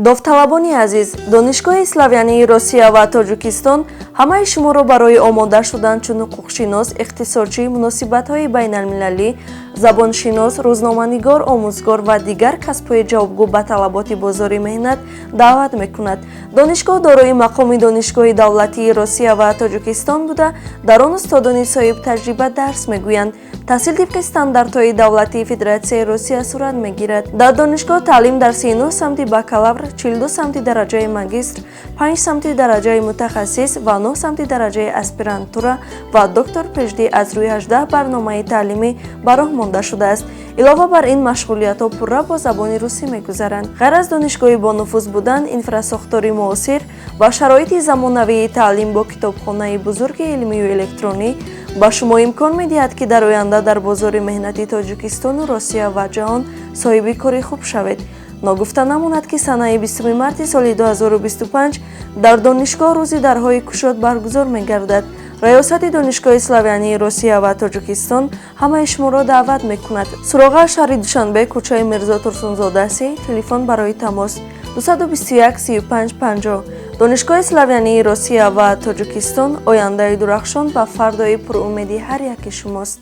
довталабони азиз, донишгоҳи славянии Россия ва Тоҷикистон ҳамаи шуморо барои омода шудан чун ҳуқуқшинос, иқтисодчӣ, муносибатҳои байналмилалӣ, забоншинос, рӯзноманигор, омӯзгор ва дигар касбҳои ҷавобгӯ ба талаботи бозори меҳнат даъват мекунад. Донишгоҳ дорои мақоми Донишгоҳи давлатии Россия ва Тоҷикистон буда, дар он устодони соҳибтаҷриба дарс мегӯянд. таҳсил тибқи стандартҳои давлатии Федератсияи Россия сурат мегирад. Дар донишгоҳ таълим дар 39 самти бакалавр, 42 самти дараҷаи магистр, 5 самти дараҷаи мутахассис ва 9 самти дараҷаи аспирантура ва доктор пешдӣ аз рӯи 18 барномаи таълимӣ ба роҳ монда шудааст. илова бар ин машғулиятҳо пурра бо забони русӣ мегузаранд. ғайр аз донишгоҳи бонуфуз будан, инфраструктураи муосир ва шароити замонавии таълим бо китобхонаи бузурги илмию электронӣ ба шумо имкон медиҳад, ки дар оянда дар бозори меҳнати Тоҷикистону Россия ва ҷаҳон соҳиби кори хуб шавед. Ногуфта намонад, ки санаи 20 марти соли 2025 дар донишгоҳ рӯзи дарҳои кушод баргузор мегардад. Раёсати Донишгоҳи славянии Россия ва Тоҷикистон ҳамаи шуморо даъват мекунад. Суроға шаҳри Душанбе, кӯчаи Мирзо Турсунзода 3, телефон барои тамос 221 35 50. Донишгоҳи славянии Россия ва Тоҷикистон ояндаи дурахшон ва фардои пурумеди ҳар яки шумост.